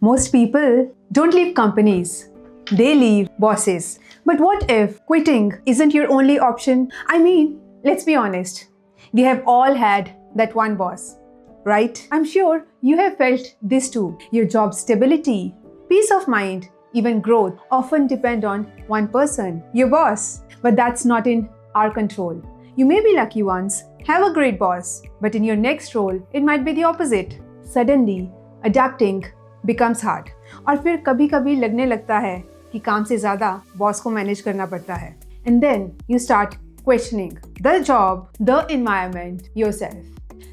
Most people don't leave companies, they leave bosses. But what if quitting isn't your only option? I mean, let's be honest. We have all had that one boss, right? I'm sure you have felt this too. Your job stability, peace of mind, even growth often depend on one person, your boss. But that's not in our control. You may be lucky once, have a great boss, but in your next role, it might be the opposite. Suddenly, adapting becomes hard. और फिर कभी-कभी लगने लगता है कि काम से ज़्यादा बॉस को मैनेज करना पड़ता है. And then you start questioning the job, the environment, yourself.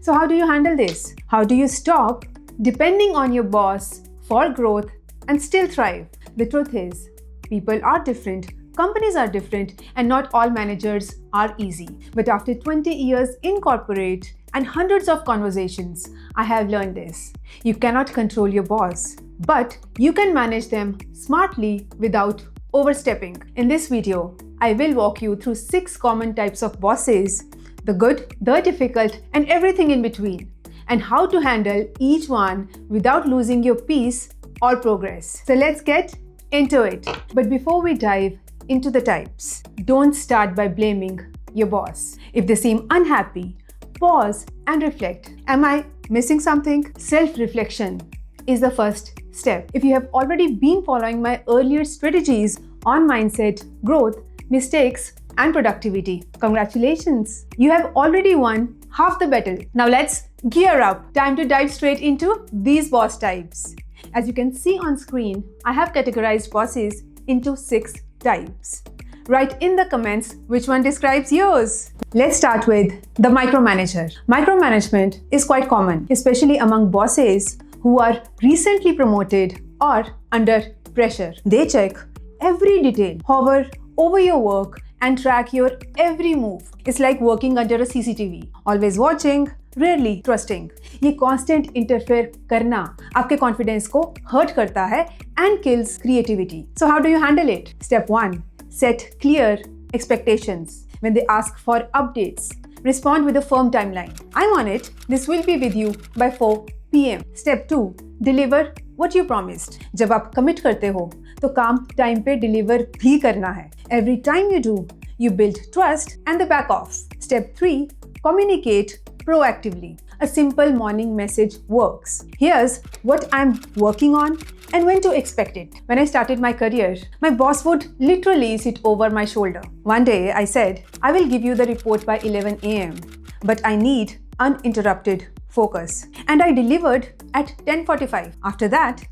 So how do you handle this? How do you stop depending on your boss for growth and still thrive? The truth is, people are different, companies are different, and not all managers are easy. But after 20 years in corporate and hundreds of conversations, I have learned this. You cannot control your boss, but you can manage them smartly without overstepping. In this video, I will walk you through 6 common types of bosses, the good, the difficult, and everything in between, and how to handle each one without losing your peace or progress. So let's get into it. But before we dive into the types, don't start by blaming your boss. If they seem unhappy, pause and reflect. Am I missing something? Self-reflection is the first step. If you have already been following my earlier strategies on mindset, growth, mistakes, and productivity, congratulations! You have already won half the battle. Now let's gear up. Time to dive straight into these boss types. As you can see on screen, I have categorized bosses into 6 types. Write in the comments which one describes yours. Let's start with the micromanager. Micromanagement is quite common, especially among bosses who are recently promoted or under pressure. They check every detail, hover over your work, and track your every move. It's like working under a CCTV, always watching, rarely trusting. ये constant interfere करना आपके confidence को hurt करता है and kills creativity. So how do you handle it? Step 1. Set clear expectations. When they ask for updates, respond with a firm timeline. I'm on it. This will be with you by 4 p.m. Step 2. Deliver what you promised. जब आप commit करते हो, तो काम time पे deliver भी करना है. Every time you do, you build trust and the back off. Step 3. Communicate proactively. A simple morning message works. Here's what I'm working on and when to expect it. When I started my career, my boss would literally sit over my shoulder. One day I said, I will give you the report by 11 a.m., but I need uninterrupted focus. And I delivered at 10:45. After that,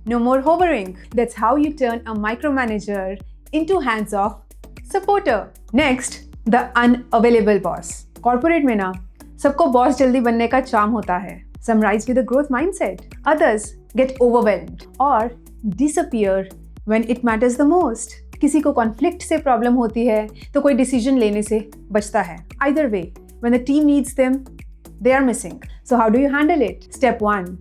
no more hovering. That's how you turn a micromanager into hands-off supporter. Next, the unavailable boss. Corporate में ना सबको boss जल्दी बनने का charm होता है. Some rise with a growth mindset. Others get overwhelmed or disappear when it matters the most. किसी को conflict से problem होती है तो कोई decision लेने से बचता है. Either way, when the team needs them, they are missing. So how do you handle it? Step 1.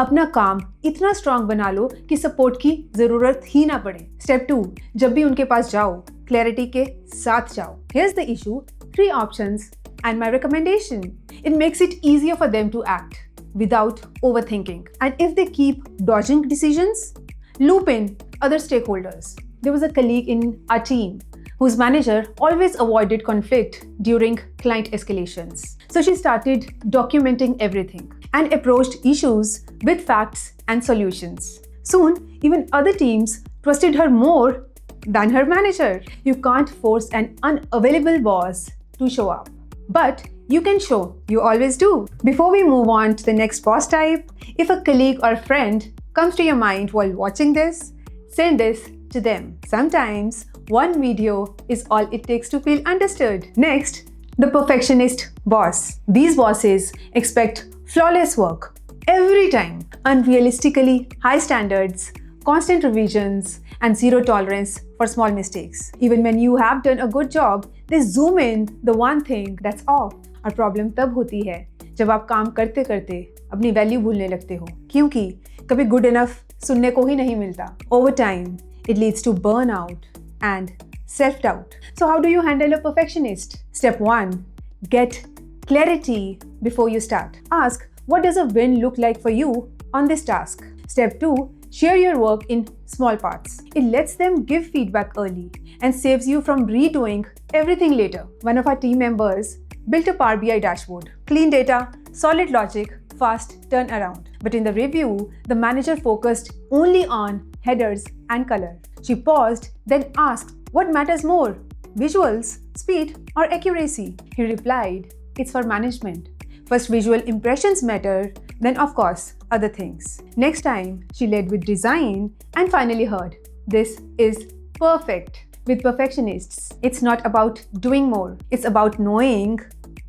अपना काम इतना strong बना लो कि support की ज़रूरत ही ना पड़े. Step 2. जब भी उनके पास जाओ, clarity के साथ जाओ. Here's the issue. 3 options and my recommendation. It makes it easier for them to act without overthinking. And if they keep dodging decisions, loop in other stakeholders. There was a colleague in our team whose manager always avoided conflict during client escalations. So she started documenting everything and approached issues with facts and solutions. Soon, even other teams trusted her more than her manager. You can't force an unavailable boss to show up, but you can show you always do. Before we move on to the next boss type, if a colleague or friend comes to your mind while watching this, send this to them. Sometimes one video is all it takes to feel understood. Next, the perfectionist boss. These bosses expect flawless work every time, unrealistically high standards, constant revisions, and zero tolerance for small mistakes. Even when you have done a good job, they zoom in the one thing that's off. और problem तब होती है जब आप काम करते करते अपनी वैल्यू भूलने लगते हो, क्योंकि कभी गुड इनफ सुनने को ही नहीं मिलता. Over time, it leads to burnout and self-doubt. So how do you handle a perfectionist? Step 1. Get clarity before you start. Ask, what does a win look like for you on this task? Step 2. Share your work in small parts. It lets them give feedback early and saves you from redoing everything later. One of our team members built a Power BI dashboard. Clean data, solid logic, fast turnaround. But in the review, the manager focused only on headers and color. She paused, then asked, "What matters more? Visuals, speed, or accuracy?" He replied, "It's for management. First visual impressions matter, then of course, other things." Next time, she led with design and finally heard, "This is perfect." With perfectionists, it's not about doing more, it's about knowing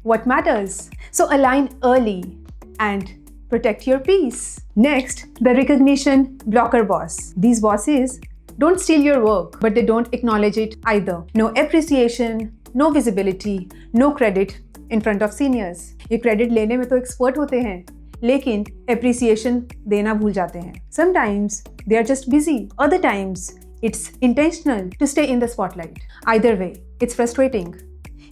what matters. So align early and protect your peace. Next, the recognition blocker boss. These bosses don't steal your work, but they don't acknowledge it either. No appreciation, no visibility, no credit in front of seniors. ये credit लेने में तो expert होते हैं, लेकिन appreciation देना भूल जाते हैं. Sometimes they are just busy. Other times it's intentional to stay in the spotlight. Either way, it's frustrating.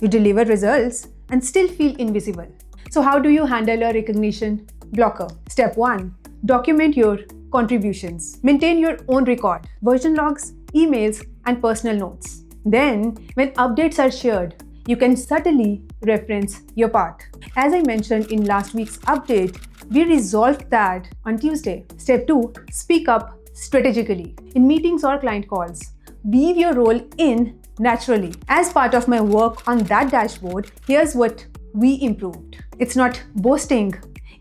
You deliver results and still feel invisible. So how do you handle a recognition blocker? Step 1. Document your contributions. Maintain your own record, version logs, emails, and personal notes. Then, when updates are shared, you can subtly reference your part. As I mentioned in last week's update, we resolved that on Tuesday. Step 2. Speak up strategically. In meetings or client calls, weave your role in naturally. As part of my work on that dashboard, here's what we improved. It's not boasting,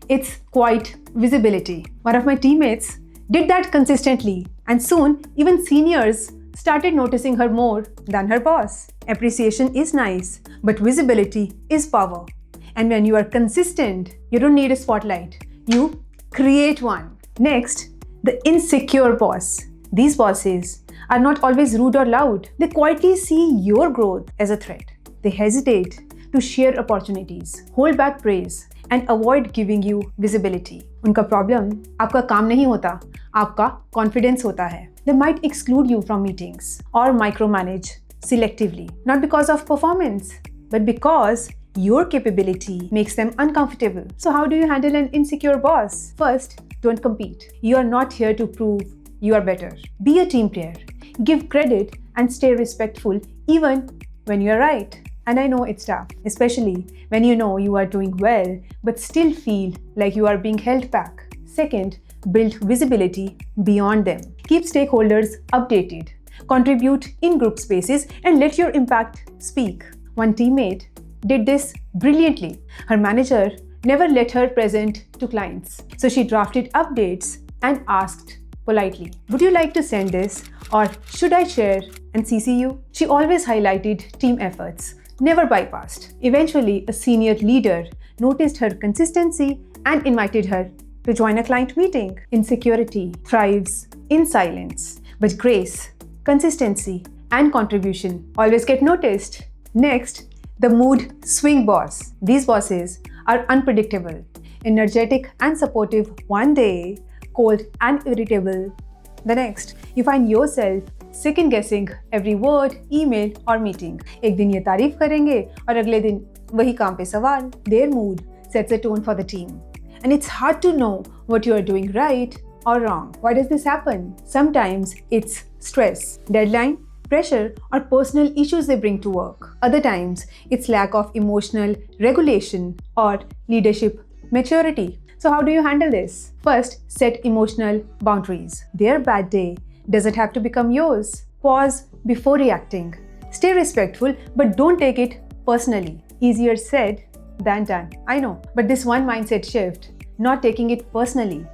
it's quite visibility. One of my teammates did that consistently, and soon even seniors started noticing her more than her boss. Appreciation is nice, but visibility is power. And when you are consistent, you don't need a spotlight. You create one. Next, the insecure boss. These bosses are not always rude or loud. They quietly see your growth as a threat. They hesitate to share opportunities, hold back praise, and avoid giving you visibility. उनका problem आपका काम नहीं होता, आपका confidence होता है. They might exclude you from meetings or micromanage selectively, not because of performance, but because your capability makes them uncomfortable. So how do you handle an insecure boss? First, don't compete. You are not here to prove you are better. Be a team player. Give credit and stay respectful even when you are right. And I know it's tough, especially when you know you are doing well but still feel like you are being held back. Second, build visibility beyond them. Keep stakeholders updated. Contribute in group spaces and let your impact speak. One teammate did this brilliantly. Her manager never let her present to clients, so she drafted updates and asked politely, "Would you like to send this, or should I share and CC you?" She always highlighted team efforts, never bypassed. Eventually, a senior leader noticed her consistency and invited her to join a client meeting. Insecurity thrives in silence, but grace, consistency, and contribution always get noticed. Next, the mood swing boss. These bosses are unpredictable, energetic and supportive one day, cold and irritable the next. You find yourself second guessing every word, email or meeting. एक दिन ये तारीफ करेंगे और अगले दिन वही काम पे सवाल. Their mood sets a tone for the team. And it's hard to know what you are doing right or wrong. Why does this happen? Sometimes it's stress, deadline, pressure, or personal issues they bring to work. Other times, it's lack of emotional regulation or leadership maturity. So how do you handle this? First, set emotional boundaries. Their bad day doesn't have to become yours. Pause before reacting. Stay respectful, but don't take it personally. Easier said than done, I know. But this one mindset shift, not taking it personally,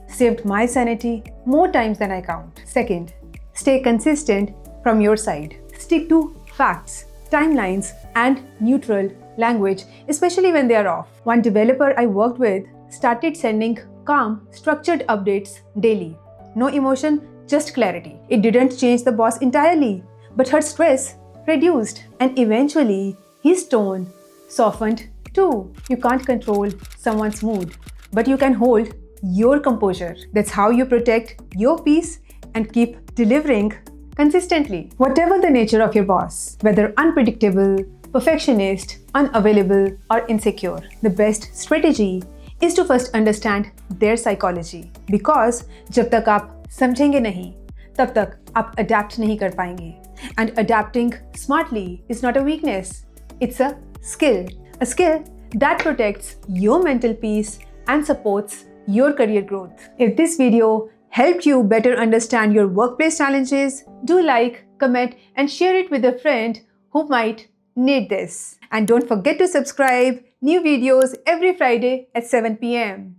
saved my sanity more times than I count. Second, stay consistent from your side. Stick to facts, timelines, and neutral language, especially when they are off. One developer I worked with started sending calm, structured updates daily. No emotion, just clarity. It didn't change the boss entirely, but her stress reduced, and eventually his tone softened too. You can't control someone's mood, but you can hold your composure. That's how you protect your peace and keep delivering consistently. Whatever the nature of your boss, whether unpredictable, perfectionist, unavailable, or insecure, the best strategy is to first understand their psychology. Because जब तक आप समझेंगे नहीं, तब तक आप adapt नहीं कर पाएंगे. And adapting smartly is not a weakness. It's a skill. A skill that protects your mental peace and supports your career growth. If this video helped you better understand your workplace challenges, do like, comment, and share it with a friend who might need this. And don't forget to subscribe. New videos every Friday at 7 p.m.